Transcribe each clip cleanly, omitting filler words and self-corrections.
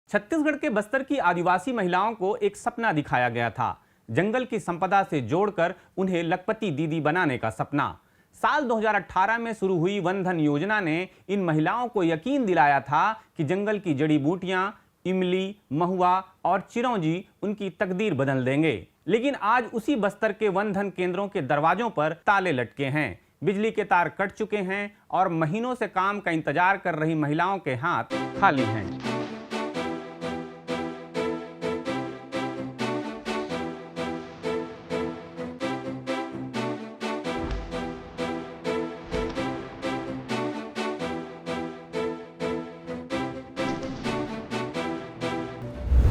छत्तीसगढ़ के बस्तर की आदिवासी महिलाओं को एक सपना दिखाया गया था, जंगल की संपदा से जोड़कर उन्हें लखपति दीदी बनाने का सपना। साल 2018 में शुरू हुई वन धन योजना ने इन महिलाओं को यकीन दिलाया था कि जंगल की जड़ी बूटियां, इमली, महुआ और चिरौंजी उनकी तकदीर बदल देंगे। लेकिन आज उसी बस्तर के वन धन केंद्रों के दरवाजों पर ताले लटके हैं, बिजली के तार कट चुके हैं और महीनों से काम का इंतजार कर रही महिलाओं के हाथ खाली हैं।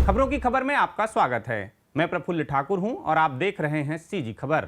खबरों की खबर में आपका स्वागत है। मैं प्रफुल्ल ठाकुर हूं और आप देख रहे हैं सीजी खबर।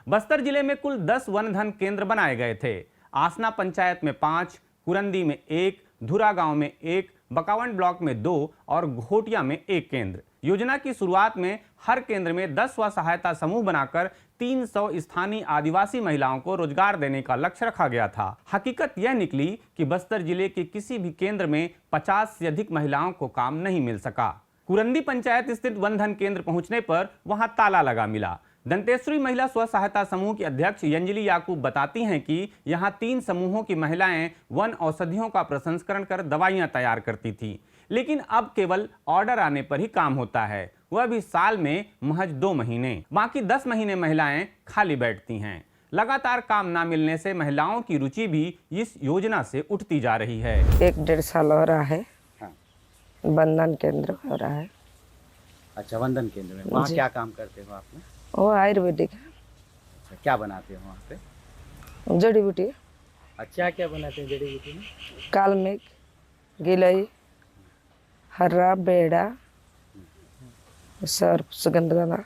बस्तर जिले में कुल 10 वन धन केंद्र बनाए गए थे। आसना पंचायत में 5, कुरंदी में 1, धुरा गांव में 1, बकावंड ब्लॉक में 2 और घोटिया में 1 केंद्र। योजना की शुरुआत में हर केंद्र में 10 स्व सहायता समूह बनाकर 300 स्थानीय आदिवासी महिलाओं को रोजगार देने का लक्ष्य रखा गया था। हकीकत यह निकली कि बस्तर जिले के किसी भी केंद्र में 50 से अधिक महिलाओं को काम नहीं मिल सका। कुरंदी पंचायत स्थित वन धन केंद्र पहुंचने पर वहां ताला लगा मिला। दंतेश्वरी महिला स्व सहायता समूह की अध्यक्ष अंजलि याकूब बताती हैं कि यहां 3 समूहों की महिलाएं वन औषधियों का प्रसंस्करण कर दवाइयां तैयार करती थी, लेकिन अब केवल ऑर्डर आने पर ही काम होता है, वह भी साल में महज 2 महीने। बाकी 10 महीने महिलाएं खाली बैठती हैं। लगातार काम न मिलने से महिलाओं की रुचि भी इस योजना से उठती जा रही है। 1-1.5 साल हो रहा है। वंदन केंद्र हो रहा है। अच्छा, वंदन केंद्र में वहाँ क्या काम करते हो आपने? वो आयुर्वेदिक है। अच्छा, क्या बनाते हो वहाँ पे? जड़ी बूटी। अच्छा, क्या बनाते हैं जड़ी बूटी में? कालमेघ, गिलई, हर्रा, बेड़ा, सर्प, सुगंधराना।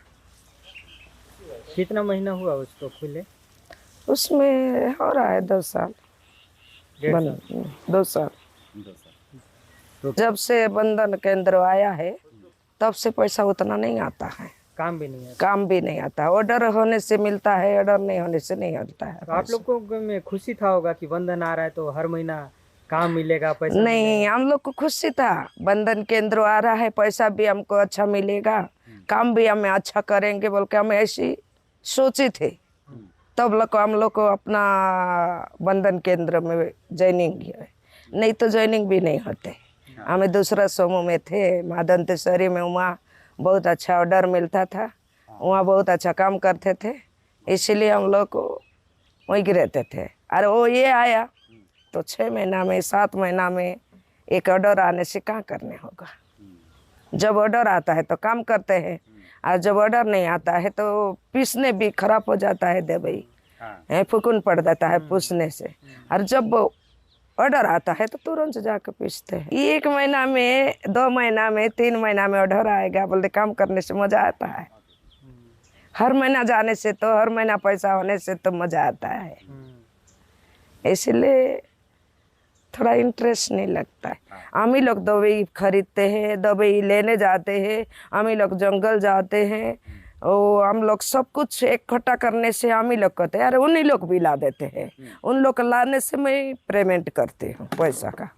कितना महीना हुआ उसको खुले? उसमें हो रहा है 2 साल। 2 साल। तो जब से बंधन केंद्र आया है तब से पैसा उतना नहीं आता है। काम भी नहीं आता। ऑर्डर होने से मिलता है, ऑर्डर नहीं होने से नहीं मिलता है। तो आप लोगों में खुशी था होगा कि बंधन आ रहा है तो हर महीना काम मिलेगा, पैसा नहीं, हम लोग को खुशी था। बंधन केंद्र आ रहा है, पैसा भी हमको अच्छा मिलेगा, काम भी हमें अच्छा करेंगे बोल के हम ऐसी सोचे थे। तब हम लोग को अपना बंधन केंद्र में ज्वाइनिंग किया, नहीं तो ज्वाइनिंग भी नहीं होते। हमें दूसरा समूह में थे, दंतेश्वरी में, वहाँ बहुत अच्छा ऑर्डर मिलता था, वहाँ बहुत अच्छा काम करते थे, इसलिए हम लोग को वहीं रहते थे। अरे वो ये आया तो 6 महीना में, 7 महीना में एक ऑर्डर आने से क्या करने होगा। जब ऑर्डर आता है तो काम करते हैं, और जब ऑर्डर नहीं आता है तो पीसने भी खराब हो जाता है, दवाई फुकून पड़ जाता है पीसने से। और जब ऑर्डर आता है तो तुरंत जाकर पीसते हैं। 1 महीना में, 2 महीना में, 3 महीना में ऑर्डर आएगा बोलते। काम करने से मजा आता है। हर महीना जाने से तो, हर महीना पैसा होने से तो मजा आता है, इसलिए थोड़ा इंटरेस्ट नहीं लगता है। हम ही लोग दवाई खरीदते हैं, दवाई लेने जाते हैं, हम ही लोग जंगल जाते हैं, हम लोग सब कुछ इकट्ठा करने से हम ही लोग करते हैं। अरे उन्हीं लोग भी ला देते हैं, उन लोग लाने से मैं पेमेंट करती हूँ पैसा का।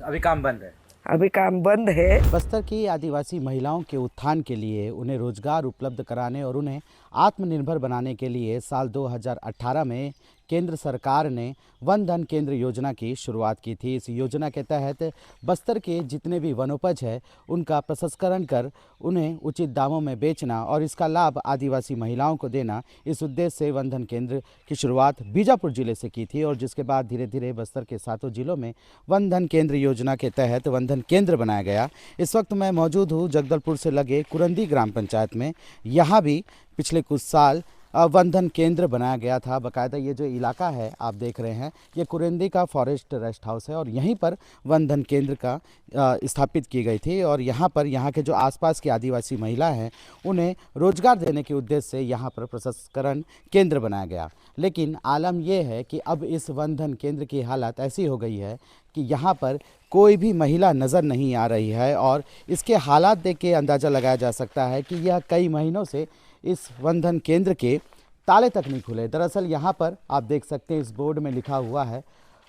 अभी काम बंद है? अभी काम बंद है। बस्तर की आदिवासी महिलाओं के उत्थान के लिए, उन्हें रोजगार उपलब्ध कराने और उन्हें आत्मनिर्भर बनाने के लिए साल 2018 में केंद्र सरकार ने वन धन केंद्र योजना की शुरुआत की थी। इस योजना के तहत बस्तर के जितने भी वनोपज है उनका प्रसंस्करण कर उन्हें उचित दामों में बेचना और इसका लाभ आदिवासी महिलाओं को देना, इस उद्देश्य से वन धन केंद्र की शुरुआत बीजापुर जिले से की थी। और जिसके बाद धीरे धीरे बस्तर के 7 जिलों में वन धन केंद्र योजना के तहत वन धन केंद्र बनाया गया। इस वक्त मैं मौजूद हूँ जगदलपुर से लगे कुरंदी ग्राम पंचायत में। यहाँ भी पिछले कुछ साल वन धन केंद्र बनाया गया था। बाकायदा ये जो इलाका है आप देख रहे हैं, ये कुरंदी का फॉरेस्ट रेस्ट हाउस है और यहीं पर वन धन केंद्र का स्थापित की गई थी। और यहाँ पर यहाँ के जो आसपास की आदिवासी महिला हैं उन्हें रोजगार देने के उद्देश्य से यहाँ पर प्रसंस्करण केंद्र बनाया गया। लेकिन आलम यह है कि अब इस वन धन केंद्र की हालत ऐसी हो गई है कि यहाँ पर कोई भी महिला नज़र नहीं आ रही है और इसके हालात देख के अंदाज़ा लगाया जा सकता है कि यह कई महीनों से इस वन धन केंद्र के ताले तक नहीं खुले। दरअसल यहाँ पर आप देख सकते हैं इस बोर्ड में लिखा हुआ है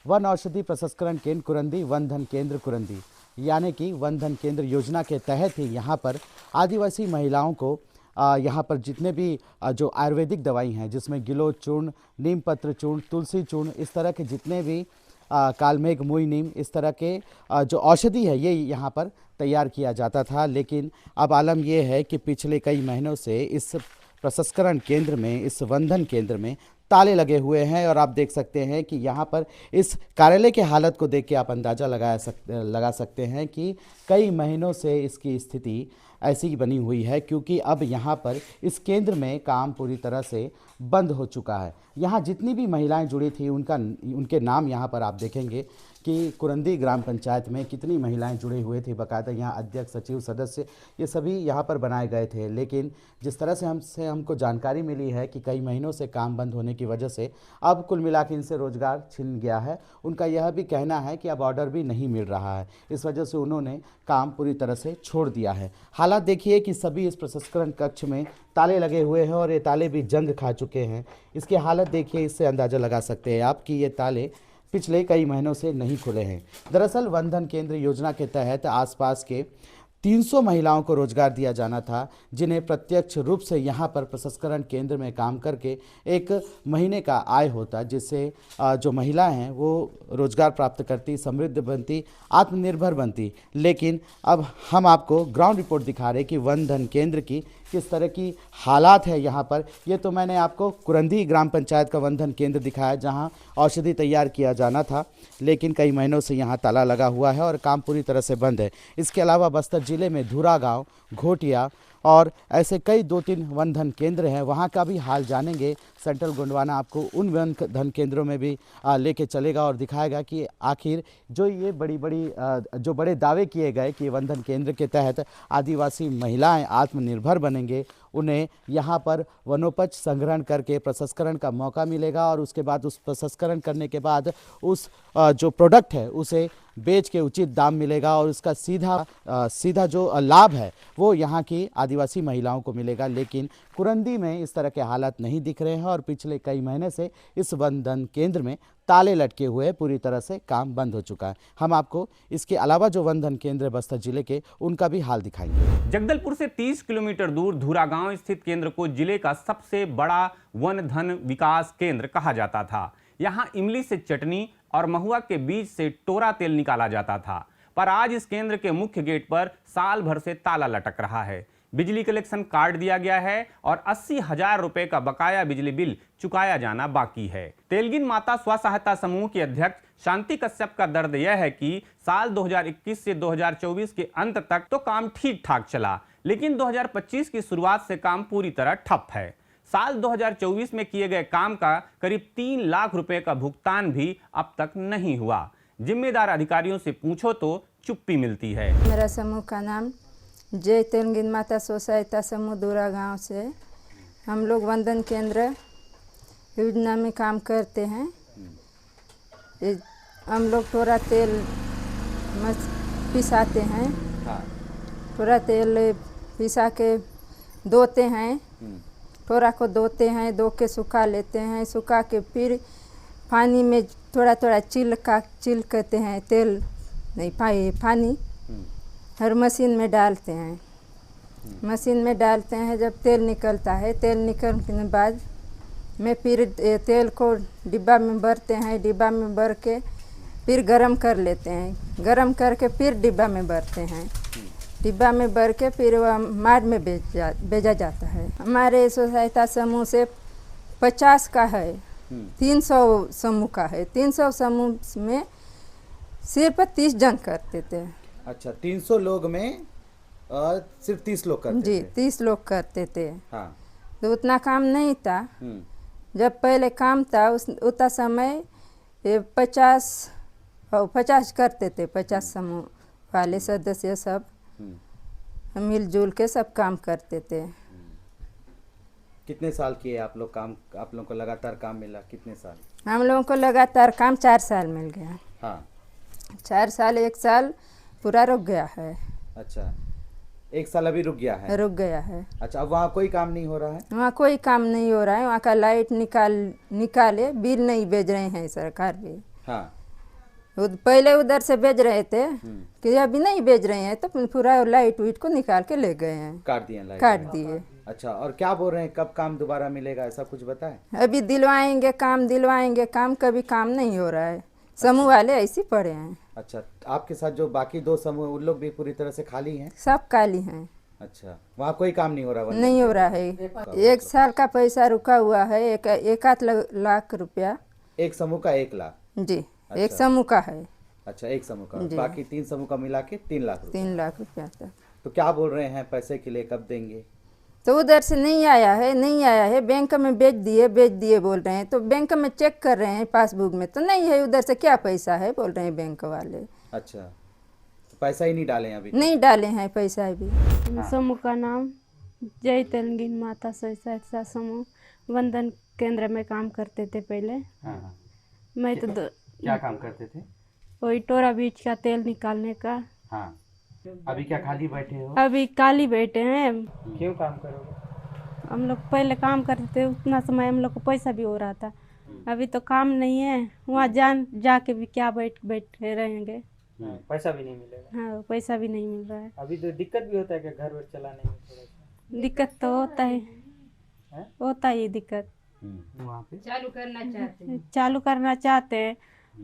वन औषधि प्रसंस्करण केंद्र कुरंदी, वन धन केंद्र कुरंदी, यानी कि वन धन केंद्र योजना के तहत ही यहाँ पर आदिवासी महिलाओं को यहाँ पर जितने भी जो आयुर्वेदिक दवाई हैं, जिसमें गिलोय चूर्ण, नीम पत्र चूर्ण, तुलसी चूर्ण, इस तरह के जितने भी कालमेघ, मुई नीम, इस तरह के जो औषधि है ये यहाँ पर तैयार किया जाता था। लेकिन अब आलम ये है कि पिछले कई महीनों से इस प्रसंस्करण केंद्र में, इस वन धन केंद्र में ताले लगे हुए हैं और आप देख सकते हैं कि यहाँ पर इस कार्यालय के हालत को देख के आप अंदाज़ा लगा सकते हैं कि कई महीनों से इसकी स्थिति ऐसी ही बनी हुई है, क्योंकि अब यहाँ पर इस केंद्र में काम पूरी तरह से बंद हो चुका है। यहाँ जितनी भी महिलाएं जुड़ी थी उनके नाम यहाँ पर आप देखेंगे कि कुरंदी ग्राम पंचायत में कितनी महिलाएं जुड़े हुए थे, बाकायदा यहाँ अध्यक्ष, सचिव, सदस्य, ये सभी यहाँ पर बनाए गए थे। लेकिन जिस तरह से हमको जानकारी मिली है कि कई महीनों से काम बंद होने की वजह से अब कुल मिला के इनसे रोजगार छिन गया है। उनका यह भी कहना है कि अब ऑर्डर भी नहीं मिल रहा है, इस वजह से उन्होंने काम पूरी तरह से छोड़ दिया है। हालात देखिए कि सभी इस प्रसंस्करण कक्ष में ताले लगे हुए हैं और ये ताले भी जंग खा चुके हैं। इसकी हालत देखिए, इससे अंदाज़ा लगा सकते हैं आप कि ये ताले पिछले कई महीनों से नहीं खुले हैं। दरअसल वन धन केंद्र योजना के तहत आसपास के 300 महिलाओं को रोजगार दिया जाना था, जिन्हें प्रत्यक्ष रूप से यहाँ पर प्रसंस्करण केंद्र में काम करके एक महीने का आय होता, जिससे जो महिलाएं हैं वो रोजगार प्राप्त करती, समृद्ध बनती, आत्मनिर्भर बनती। लेकिन अब हम आपको ग्राउंड रिपोर्ट दिखा रहे कि वन धन केंद्र की किस तरह की हालात है यहाँ पर। ये तो मैंने आपको कुरंदी ग्राम पंचायत का वन धन केंद्र दिखाया, जहाँ औषधि तैयार किया जाना था, लेकिन कई महीनों से यहाँ ताला लगा हुआ है और काम पूरी तरह से बंद है। इसके अलावा बस्तर जिले में धूरा गांव, घोटिया और ऐसे कई 2-3 वन धन केंद्र हैं, वहाँ का भी हाल जानेंगे। सेंट्रल गोंडवाना आपको उन वन धन केंद्रों में भी लेके चलेगा और दिखाएगा कि आखिर जो ये जो बड़े दावे किए गए कि वन धन केंद्र के तहत आदिवासी महिलाएं आत्मनिर्भर बनेंगे, उन्हें यहाँ पर वनोपज संग्रहण करके प्रसंस्करण का मौका मिलेगा और उसके बाद उस प्रसंस्करण करने के बाद उस जो प्रोडक्ट है उसे बेच के उचित दाम मिलेगा और उसका सीधा जो लाभ है वो यहाँ की आदिवासी महिलाओं को मिलेगा। लेकिन कुरंदी में इस तरह के हालात नहीं दिख रहे हैं और पिछले कई महीने से इस वन धन केंद्र में ताले लटके हुए, पूरी तरह से काम बंद हो चुका है। हम आपको इसके अलावा जो वन धन केंद्र बस्तर जिले के, उनका भी हाल दिखाएंगे। जगदलपुर से 30 किलोमीटर दूर धूरा गांव स्थित केंद्र को जिले का सबसे बड़ा वन धन विकास केंद्र कहा जाता था। यहाँ इमली से चटनी और महुआ के बीज से टोरा तेल निकाला जाता था, पर आज इस केंद्र के मुख्य गेट पर साल भर से ताला लटक रहा है। बिजली कलेक्शन काट दिया गया है और 80,000 रुपए का बकाया बिजली बिल चुकाया जाना बाकी है। तेलगिन माता स्व सहायता समूह की अध्यक्ष शांति कश्यप का दर्द यह है कि साल 2021 से 2024 के अंत तक तो काम ठीक ठाक चला, लेकिन 2025 की शुरुआत से काम पूरी तरह ठप है। साल 2024 में किए गए काम का करीब 3 लाख रुपए का भुगतान भी अब तक नहीं हुआ। जिम्मेदार अधिकारियों से पूछो तो चुप्पी मिलती है। मेरा समूह का नाम जय तेलगिन माता स्व सहायता समूह धूरा गांव से हम लोग वन धन केंद्र योजना में काम करते हैं। हम लोग टोरा तेल पिसाते हैं, टोरा तेल पिसा के धोते हैं, टोरा को धोते हैं, धो के सुखा लेते हैं, सुखा के फिर पानी में थोड़ा थोड़ा चिल करते हैं, तेल नहीं पानी हर मशीन में डालते हैं। मशीन में डालते हैं, जब तेल निकलता है, तेल निकलने के बाद में फिर तेल को डिब्बा में भरते हैं, डिब्बा में भर के फिर गरम कर लेते हैं, गरम करके फिर डिब्बा में भरते हैं, डिब्बा में भर के फिर वह मार्ट में भेजा जाता है। हमारे स्व सहायता समूह से 50 का है, 300 समूह का है। 300 समूह में सिर्फ 30 जन करते थे। अच्छा, 300 लोग में सिर्फ 30 लोग करते जी थे। 30 लोग करते थे। हाँ। तो उतना काम नहीं था। जब पहले काम था उतना समय 50 करते थे। 50 समूह वाले सदस्य सब मिलजुल के सब काम करते थे। कितने साल किए आप लोग काम? आप लोगों को लगातार काम मिला कितने साल? हम लोगों को लगातार काम 4 साल मिल गया। हाँ। 4 साल 1 साल पूरा रुक गया है। अच्छा, 1 साल अभी रुक गया है। रुक गया है। अच्छा, अब वहाँ कोई काम नहीं हो रहा है? वहाँ कोई काम नहीं हो रहा है। वहाँ का लाइट निकाले बिल नहीं भेज रहे हैं सरकार भी। हाँ। पहले उधर से भेज रहे थे कि अभी नहीं भेज रहे हैं, तो पूरा लाइट वीट को निकाल के ले गए हैं, काट दिए लाइट? काट दिए। अच्छा, और क्या बोल रहे हैं, कब काम दोबारा मिलेगा, ऐसा कुछ बताएं? अभी दिलवाएंगे काम, कभी काम नहीं हो रहा है। समूह वाले ऐसे पड़े हैं। अच्छा, आपके साथ जो बाकी 2 समूह उन लोग भी पूरी तरह से खाली हैं? सब काली हैं। अच्छा, वहाँ कोई काम नहीं हो रहा? नहीं हो रहा है। 1 साल का पैसा रुका हुआ है, 1 लाख रुपया। एक समूह का 1 लाख? जी, एक समूह का है। अच्छा, एक समूह का, बाकी 3 समूह का मिला के 3 लाख रुपए। 3 लाख रुपया तक। तो क्या बोल रहे हैं, पैसे के लिए कब देंगे? तो उधर से नहीं आया है, बैंक में भेज दिए बोल रहे हैं। तो बैंक में चेक कर रहे हैं पासबुक में, तो नहीं है। उधर से क्या पैसा है बोल रहे हैं बैंक वाले। अच्छा, तो पैसा ही नहीं डाले हैं अभी? नहीं डाले हैं पैसा अभी। समूह का नाम जय तेलंगीन माता स्वयं समूह वंदन केंद्र में काम करते थे पहले। हाँ। मैं तो क्या काम करते थे? वही टोरा बीज का तेल निकालने का। हाँ। अभी क्या खाली बैठे हो? अभी काली बैठे हैं। क्यों काम करोगे? हम लोग पहले काम करते थे, उतना समय हम लोग को पैसा भी हो रहा था। अभी तो काम नहीं है, वहाँ जाके भी क्या बैठे रहेंगे। पैसा भी नहीं मिलेगा। हाँ, पैसा भी नहीं मिल रहा है। अभी तो दिक्कत भी होता है कि घर वर चलाने में थोड़ा सा। दिक्कत तो होता है, होता ही दिक्कत। वहाँ पे चालू करना चाहते हैं।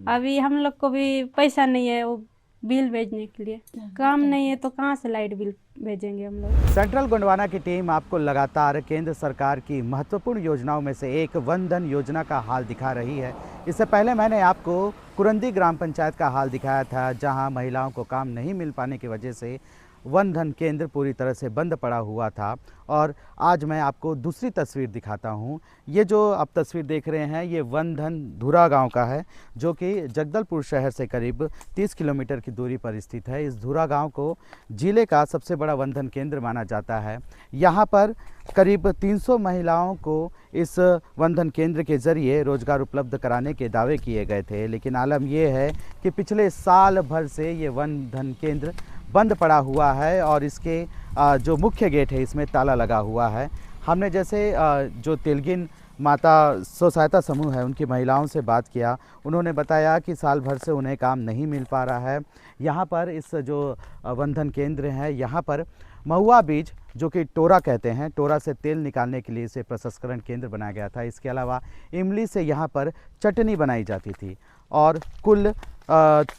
अभी हम लोग को भी पैसा नहीं है वो बिल भेजने के लिए। काम नहीं है तो कहाँ से लाइट बिल भेजेंगे हम लोग। सेंट्रल गोंडवाना की टीम आपको लगातार केंद्र सरकार की महत्वपूर्ण योजनाओं में से एक वन धन योजना का हाल दिखा रही है। इससे पहले मैंने आपको कुरंदी ग्राम पंचायत का हाल दिखाया था, जहां महिलाओं को काम नहीं मिल पाने की वजह से वन धन केंद्र पूरी तरह से बंद पड़ा हुआ था। और आज मैं आपको दूसरी तस्वीर दिखाता हूं। ये जो आप तस्वीर देख रहे हैं, ये वन धन धुरा गांव का है, जो कि जगदलपुर शहर से करीब 30 किलोमीटर की दूरी पर स्थित है। इस धुरा गांव को जिले का सबसे बड़ा वन धन केंद्र माना जाता है। यहाँ पर करीब 300 महिलाओं को इस वन धन केंद्र के ज़रिए रोजगार उपलब्ध कराने के दावे किए गए थे, लेकिन आलम यह है कि पिछले साल भर से ये वन धन केंद्र बंद पड़ा हुआ है और इसके जो मुख्य गेट है इसमें ताला लगा हुआ है। हमने जैसे जो तेलंगीन माता स्व सहायता समूह है उनकी महिलाओं से बात किया, उन्होंने बताया कि साल भर से उन्हें काम नहीं मिल पा रहा है। यहाँ पर इस जो वन धन केंद्र है, यहाँ पर महुआ बीज जो कि टोरा कहते हैं, टोरा से तेल निकालने के लिए इसे प्रसंस्करण केंद्र बनाया गया था। इसके अलावा इमली से यहाँ पर चटनी बनाई जाती थी और कुल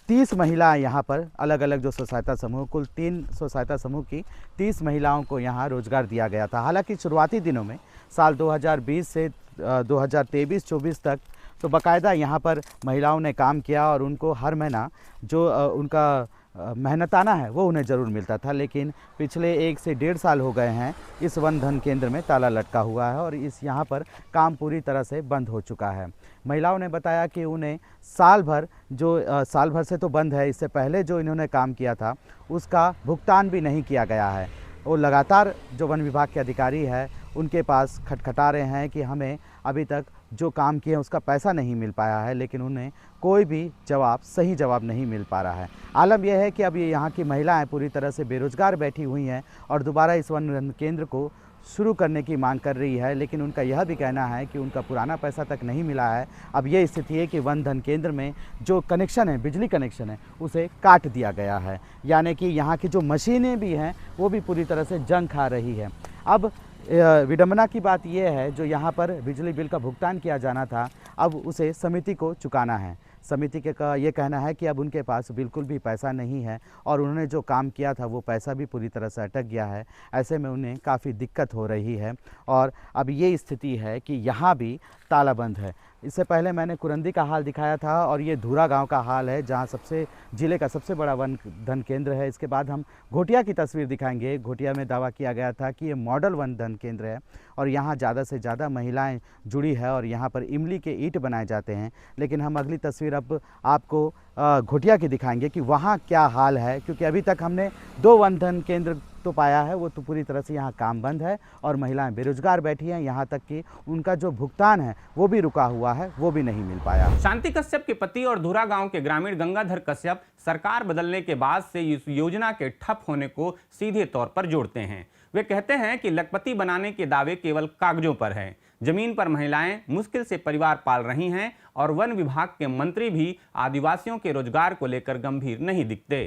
30 महिलाएं यहाँ पर अलग अलग जो स्व सहायता समूह, कुल 3 स्व सहायता समूह की 30 महिलाओं को यहाँ रोजगार दिया गया था। हालांकि शुरुआती दिनों में साल 2020 से 2023-24 तक तो बाकायदा यहाँ पर महिलाओं ने काम किया और उनको हर महीना जो उनका मेहनताना है वो उन्हें ज़रूर मिलता था। लेकिन पिछले 1 से 1.5 साल हो गए हैं इस वन धन केंद्र में ताला लटका हुआ है और इस यहाँ पर काम पूरी तरह से बंद हो चुका है। महिलाओं ने बताया कि उन्हें साल भर से तो बंद है, इससे पहले जो इन्होंने काम किया था उसका भुगतान भी नहीं किया गया है। वो लगातार जो वन विभाग के अधिकारी है उनके पास खटखटा रहे हैं कि हमें अभी तक जो काम किए उसका पैसा नहीं मिल पाया है, लेकिन उन्हें कोई भी सही जवाब नहीं मिल पा रहा है। आलम यह है कि अब ये यहाँ की महिलाएं पूरी तरह से बेरोजगार बैठी हुई हैं और दोबारा इस वन केंद्र को शुरू करने की मांग कर रही है, लेकिन उनका यह भी कहना है कि उनका पुराना पैसा तक नहीं मिला है। अब ये स्थिति है कि वन धन केंद्र में जो कनेक्शन है, बिजली कनेक्शन है, उसे काट दिया गया है, यानी कि यहाँ की जो मशीनें भी हैं वो भी पूरी तरह से जंग खा रही है। अब विडंबना की बात यह है, जो यहाँ पर बिजली बिल का भुगतान किया जाना था अब उसे समिति को चुकाना है। समिति का ये कहना है कि अब उनके पास बिल्कुल भी पैसा नहीं है और उन्होंने जो काम किया था वो पैसा भी पूरी तरह से अटक गया है। ऐसे में उन्हें काफ़ी दिक्कत हो रही है और अब ये स्थिति है कि यहाँ भी ताला बंद है। इससे पहले मैंने कुरंदी का हाल दिखाया था और ये धुरा गांव का हाल है, जहां जिले का सबसे बड़ा वन धन केंद्र है। इसके बाद हम घोटिया की तस्वीर दिखाएंगे। घोटिया में दावा किया गया था कि ये मॉडल वन धन केंद्र है और यहाँ ज़्यादा से ज़्यादा महिलाएं जुड़ी है और यहाँ पर इमली के ईंट बनाए जाते हैं। लेकिन हम अगली तस्वीर अब आपको घोटिया की दिखाएंगे कि वहाँ क्या हाल है, क्योंकि अभी तक हमने 2 वन धन केंद्र तो पाया है वो तो पूरी तरह से यहाँ काम बंद है और महिलाएं बेरोजगार बैठी हैं। यहाँ तक कि उनका जो भुगतान है वो भी रुका हुआ है, वो भी नहीं मिल पाया। शांति कश्यप के पति और धुरा गांव के ग्रामीण गंगाधर कश्यप सरकार बदलने के बाद से इस योजना के ठप होने को सीधे तौर पर जोड़ते हैं। वे कहते हैं कि लखपति बनाने के दावे केवल कागजों पर है। जमीन पर महिलाएं मुश्किल से परिवार पाल रही हैं और वन विभाग के मंत्री भी आदिवासियों के रोजगार को लेकर गंभीर नहीं दिखते।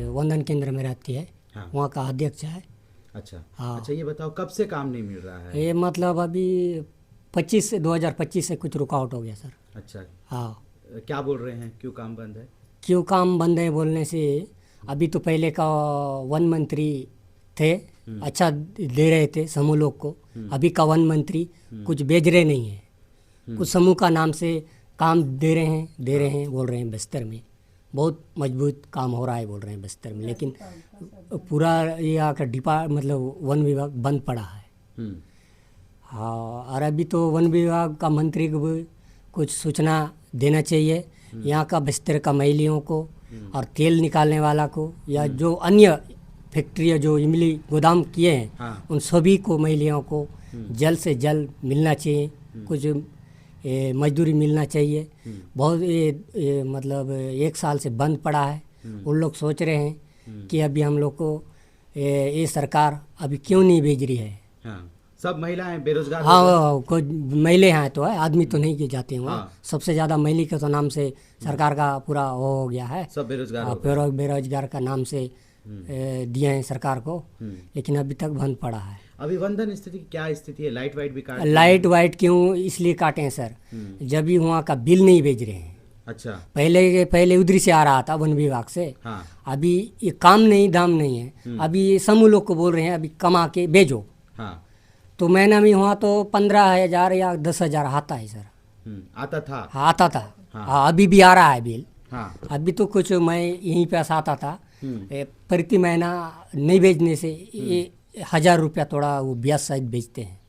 वंदन केंद्र में रहती है, वहाँ का अध्यक्ष है। अच्छा हाँ। अच्छा, ये बताओ कब से काम नहीं मिल रहा है? ये मतलब अभी 2025 से कुछ रुकावट हो गया सर। अच्छा, हाँ। क्या बोल रहे हैं, क्यों काम बंद है? क्यों काम बंद है बोलने से, अभी तो पहले का वन मंत्री थे, अच्छा दे रहे थे समूह लोग को। अभी का वन मंत्री कुछ भेज रहे नहीं है, कुछ समूह का नाम से काम दे रहे हैं बोल रहे हैं। बस्तर में बहुत मजबूत काम हो रहा है बोल रहे हैं बस्तर में, लेकिन पूरा ये आकर मतलब वन विभाग बंद पड़ा है। हाँ, और अभी तो वन विभाग का मंत्री को भी कुछ सूचना देना चाहिए यहाँ का बस्तर का महिलाओं को और तेल निकालने वाला को, या जो अन्य फैक्ट्रियाँ जो इमली गोदाम किए हैं उन सभी को महिलाओं को जल्द से जल्द मिलना चाहिए, कुछ मजदूरी मिलना चाहिए। बहुत ये मतलब 1 साल से बंद पड़ा है। उन लोग सोच रहे हैं कि अभी हम लोग को ये सरकार अभी क्यों नहीं भेज रही है। सब महिलाएं बेरोजगार। हाँ, कोई महिला हैं तो है, आदमी तो नहीं किए जाते हैं वहाँ। सबसे ज़्यादा महिला के तो नाम से सरकार का पूरा हो गया है, सब बेरोजगार बेरोजगार का नाम से दिए हैं सरकार को, लेकिन अभी तक बंद पड़ा है। अभी वंदन स्थिति की क्या स्थिति है? लाइट वाइट भी काट लाइट वाइट क्यों इसलिए काटे हैं सर, जब भी वहाँ का बिल नहीं भेज रहे हैं। अच्छा, पहले उधरी से आ रहा था वन विभाग से। हाँ। अभी ये काम नहीं दाम नहीं है। अभी ये समूह लोग को बोल रहे हैं अभी कमा के भेजो। हाँ। तो महीना में वहाँ तो 15,000 या 10,000 आता है सर। आता था। हाँ, आता था। हाँ, अभी भी आ रहा है बिल। हाँ। अभी तो कुछ मैं यहीं पे आता था, प्रति महीना नहीं भेजने से 1,000 रुपया थोड़ा वो ब्याज सहित भेजते हैं।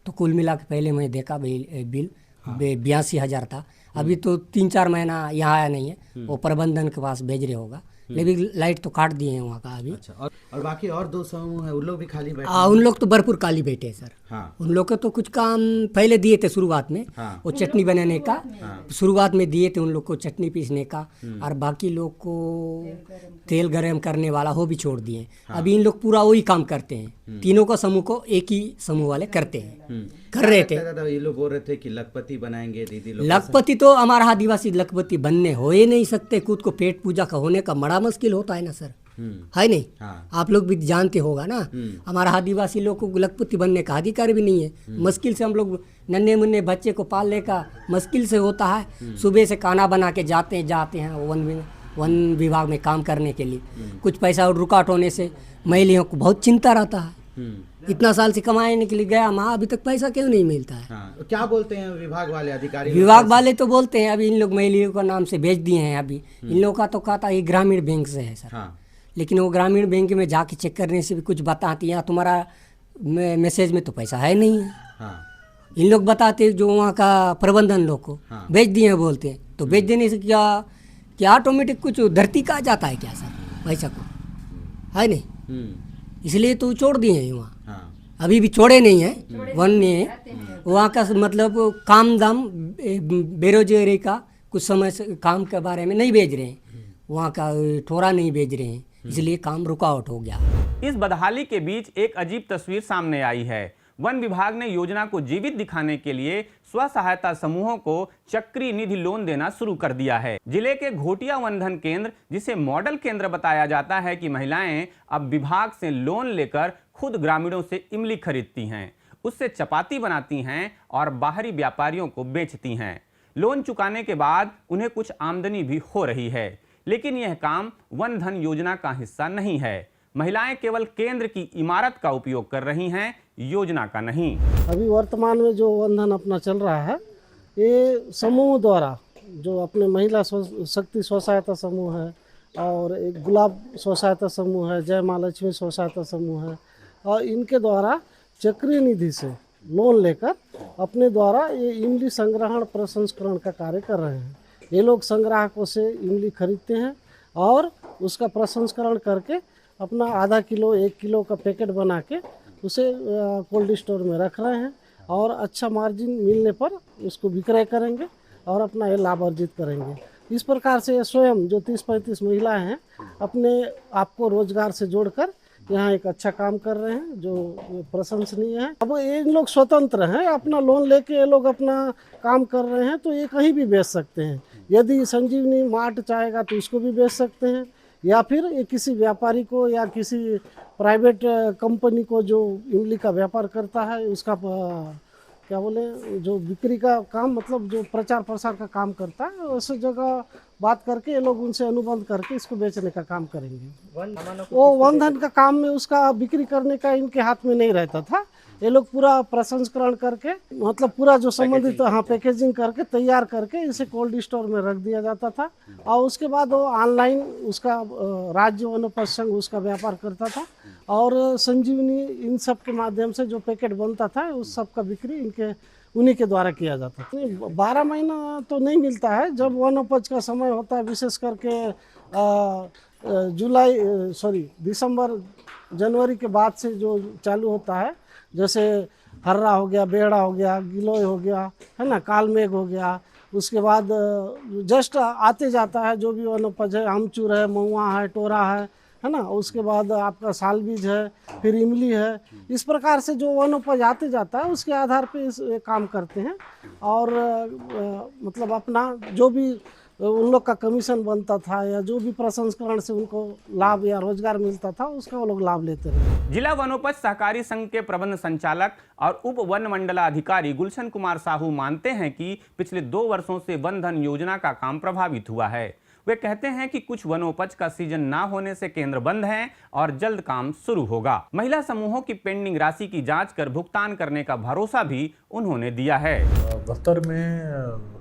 तो कुल मिला के पहले मैं देखा बिल 82,000 था। अभी तो 3-4 महीना यहाँ आया नहीं है, वो प्रबंधन के पास भेज रहे होगा, लेकिन लाइट तो काट दिए हैं वहाँ का अभी। अच्छा, और बाकी और 2 समूह है, उन लोग भी खाली बैठे? उन लोग तो भरपूर खाली बैठे हैं सर। हाँ। उन लोग को तो कुछ काम पहले दिए थे शुरुआत में। हाँ। वो चटनी बनाने का शुरुआत में दिए थे उन लोग को, चटनी पीसने का, और बाकी लोग को तेल गरम करने वाला वो भी छोड़ दिए। अभी इन लोग पूरा वही काम करते हैं, तीनों का समूह को एक ही समूह वाले करते हैं, कर रहे थे। ये लोग बोल रहे थे कि लखपति बनाएंगे दीदी लोग। लखपति तो हमारा आदिवासी लखपति बनने हो ही नहीं सकते, खुद को पेट पूजा का होने का बड़ा मुश्किल होता है ना सर, है नहीं? हाँ। आप लोग भी जानते होगा ना, हमारा आदिवासी लोग को लखपति बनने का अधिकार भी नहीं है। मुश्किल से हम लोग नन्हे मुन्ने बच्चे को पालने का मुश्किल से होता है। सुबह से खाना बना के जाते हैं वन विभाग में काम करने के लिए। कुछ पैसा और रुकावट होने से महिलाओं को बहुत चिंता रहता है। इतना साल से कमाने के लिए गया माँ, अभी तक पैसा क्यों नहीं मिलता है। हाँ। क्या बोलते हैं विभाग वाले अधिकारी? विभाग वाले तो बोलते हैं अभी इन लोग महिलाओं का नाम से भेज दिए हैं। अभी इन लोगों का तो कहता है ग्रामीण बैंक से है सर। हाँ। लेकिन वो ग्रामीण बैंक में जाके चेक करने से भी कुछ बताती है, तुम्हारा मैसेज में तो पैसा है नहीं है। हाँ। इन लोग बताते जो वहाँ का प्रबंधन लोग को भेज दिए हैं बोलते हैं, तो भेज देने से क्या ऑटोमेटिक कुछ धरती का आ जाता है क्या सर पैसा को, है नहीं? इसलिए तो छोड़ दिए हैं वहाँ। हाँ। अभी भी छोड़े नहीं है वन ने। वहाँ का मतलब काम दाम बेरोजगारी का कुछ समय से काम के बारे में नहीं भेज रहे हैं, वहाँ का ठोरा नहीं भेज रहे हैं, इसलिए काम रुकावट हो गया। इस बदहाली के बीच एक अजीब तस्वीर सामने आई है। वन विभाग ने योजना को जीवित दिखाने के लिए स्व सहायता समूहों को चक्री निधि लोन देना शुरू कर दिया है। जिले के घोटिया वनधन केंद्र, जिसे मॉडल केंद्र बताया जाता है, कि महिलाएं अब विभाग से लोन लेकर खुद ग्रामीणों से इमली खरीदती हैं, उससे चपाती बनाती हैं और बाहरी व्यापारियों को बेचती हैं। लोन चुकाने के बाद उन्हें कुछ आमदनी भी हो रही है, लेकिन यह काम वन धन योजना का हिस्सा नहीं है। महिलाएं केवल केंद्र की इमारत का उपयोग कर रही हैं, योजना का नहीं। अभी वर्तमान में जो वन धन अपना चल रहा है, ये समूह द्वारा जो अपने महिला शक्ति स्व सहायता समूह है, और एक गुलाब स्व सहायता समूह है, जय माँ लक्ष्मी स्व सहायता समूह है, और इनके द्वारा चक्रीय निधि से लोन लेकर अपने द्वारा ये इमली संग्रहण प्रसंस्करण का कार्य कर रहे हैं। ये लोग संग्राहकों से इमली खरीदते हैं और उसका प्रसंस्करण करके अपना आधा किलो 1 किलो का पैकेट बना के उसे कोल्ड स्टोर में रख रहे हैं और अच्छा मार्जिन मिलने पर उसको विक्रय करेंगे और अपना ये लाभ अर्जित करेंगे। इस प्रकार से स्वयं जो 30-35 महिलाएं हैं अपने आप को रोजगार से जोड़कर यहाँ एक अच्छा काम कर रहे हैं जो प्रशंसनीय है। अब ये लोग स्वतंत्र हैं, अपना लोन लेके ये लोग अपना काम कर रहे हैं, तो ये कहीं भी बेच सकते हैं। यदि संजीवनी मार्ट चाहेगा तो इसको भी बेच सकते हैं, या फिर ये किसी व्यापारी को या किसी प्राइवेट कंपनी को जो इमली का व्यापार करता है उसका क्या बोले जो बिक्री का काम मतलब जो प्रचार प्रसार का काम करता है उस जगह बात करके ये लोग उनसे अनुबंध करके इसको बेचने का काम करेंगे। वो वन धन का काम में उसका बिक्री करने का इनके हाथ में नहीं रहता था। ये लोग पूरा प्रसंस्करण करके मतलब पूरा जो संबंधित पैकेजिंग करके तैयार करके इसे कोल्ड स्टोर में रख दिया जाता था और उसके बाद वो ऑनलाइन उसका राज्य वनोपज संघ उसका व्यापार करता था और संजीवनी इन सब के माध्यम से जो पैकेट बनता था उस सब का बिक्री उन्हीं के द्वारा किया जाता था। 12 महीना तो नहीं मिलता है, जब वनोपज का समय होता है विशेष करके दिसंबर जनवरी के बाद से जो चालू होता है, जैसे हर्रा हो गया, बेड़ा हो गया, गिलोय हो गया, है ना, कालमेघ हो गया, उसके बाद जस्ट आते जाता है जो भी वनोपज है, आमचूर है, महुआ है, टोरा है ना, उसके बाद आपका साल बीज है, फिर इमली है। इस प्रकार से जो वनोपज आते जाता है उसके आधार पे ये काम करते हैं और मतलब अपना जो भी उन लोग का कमीशन बनता था या जो भी प्रसंस्करण से उनको लाभ या रोजगार मिलता था उसका वो लोग लाभ लेते रहे। जिला वनोपज सहकारी संघ के प्रबंध संचालक और उप वन मंडलाधिकारी गुलशन कुमार साहू मानते हैं कि पिछले 2 वर्षों से वन धन योजना का काम प्रभावित हुआ है। वे कहते हैं कि कुछ वनोपज का सीजन ना होने से केंद्र बंद हैं और जल्द काम शुरू होगा। महिला समूहों की पेंडिंग राशि की जांच कर भुगतान करने का भरोसा भी उन्होंने दिया है। बस्तर में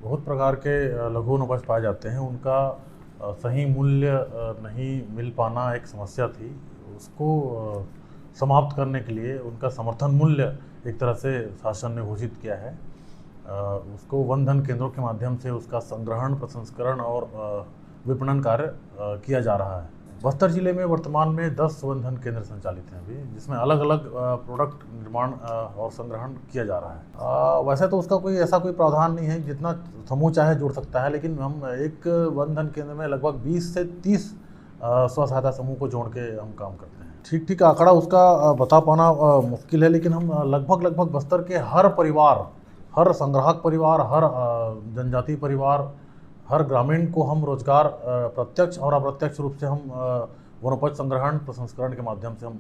बहुत प्रकार के लघु वनोपज पाए जाते हैं, उनका सही मूल्य नहीं मिल पाना एक समस्या थी। उसको समाप्त करने के लिए उनका समर्थन मूल्य एक तरह से शासन ने घोषित किया है। उसको वन धन केंद्रों के माध्यम से उसका संग्रहण, प्रसंस्करण और विपणन कार्य किया जा रहा है। बस्तर जिले में वर्तमान में 10 वन धन केंद्र संचालित हैं अभी, जिसमें अलग अलग प्रोडक्ट निर्माण और संग्रहण किया जा रहा है। वैसे तो उसका कोई ऐसा कोई प्रावधान नहीं है, जितना समूह चाहे जुड़ सकता है, लेकिन हम एक वन धन केंद्र में लगभग 20 से 30 स्व सहायता समूह को जोड़ के हम काम करते हैं। ठीक आंकड़ा उसका बता पाना मुश्किल है, लेकिन हम लगभग बस्तर के हर परिवार, हर संग्राहक परिवार, हर जनजाति परिवार, हर ग्रामीण को हम रोजगार प्रत्यक्ष और अप्रत्यक्ष रूप से हम वनोपज संग्रहण, प्रसंस्करण के माध्यम से हम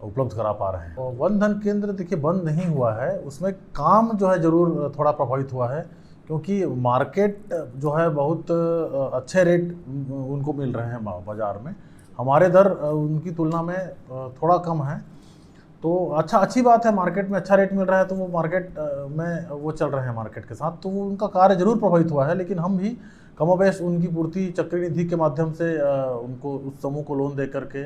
उपलब्ध करा पा रहे हैं। वन धन केंद्र देखिए बंद नहीं हुआ है, उसमें काम जो है ज़रूर थोड़ा प्रभावित हुआ है, क्योंकि मार्केट जो है बहुत अच्छे रेट उनको मिल रहे हैं बाज़ार में। हमारे दर उनकी तुलना में थोड़ा कम है, तो अच्छी बात है। मार्केट में अच्छा रेट मिल रहा है तो वो मार्केट में वो चल रहे हैं मार्केट के साथ, तो वो उनका कार्य जरूर प्रभावित हुआ है। लेकिन हम भी कमोबेश उनकी पूर्ति चक्रनिधि के माध्यम से उनको उस समूह को लोन दे करके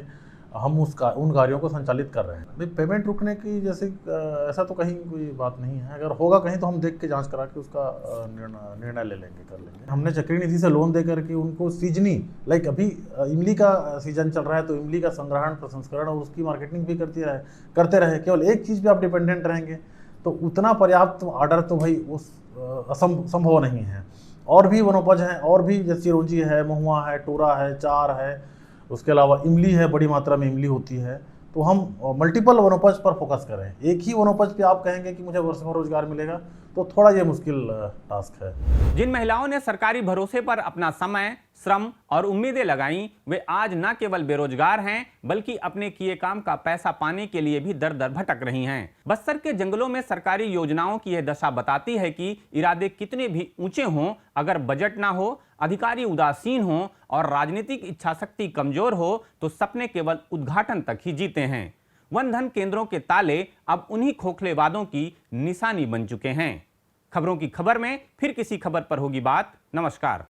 हम उन कार्यों को संचालित कर रहे हैं। भाई पेमेंट रुकने की जैसे ऐसा तो कहीं कोई बात नहीं है, अगर होगा कहीं तो हम देख के जांच करा के उसका निर्णय ले लेंगे, कर लेंगे। हमने चक्रनिधि से लोन दे करके उनको सीजनी अभी इमली का सीजन चल रहा है तो इमली का संग्रहण, प्रसंस्करण और उसकी मार्केटिंग भी करते रहे। केवल एक चीज़ पे आप डिपेंडेंट रहेंगे तो उतना पर्याप्त ऑर्डर तो भाई उस संभव नहीं है। और भी वनोपज हैं, और भी जैसे चिरौंजी है, महुआ है, टोरा है, चार है, उसके अलावा इमली है, बड़ी मात्रा में इमली होती है। तो हम मल्टीपल वनोपज पर फोकस करें। एक ही वनोपज पे आप कहेंगे कि मुझे वर्ष भर रोजगार मिलेगा तो थोड़ा ये मुश्किल टास्क है। जिन महिलाओं ने सरकारी भरोसे पर अपना समय, श्रम और उम्मीदें लगाईं, वे आज न केवल बेरोजगार हैं बल्कि अपने किए काम का पैसा पाने के लिए भी दर दर भटक रही हैं। बस्तर के जंगलों में सरकारी योजनाओं की यह दशा बताती है कि इरादे कितने भी ऊंचे हों, अगर बजट ना हो, अधिकारी उदासीन हो और राजनीतिक इच्छाशक्ति कमजोर हो तो सपने केवल उद्घाटन तक ही जीते हैं। वन धन केंद्रों के ताले अब उन्हीं खोखले वादों की निशानी बन चुके हैं। खबरों की खबर में फिर किसी खबर पर होगी बात। नमस्कार।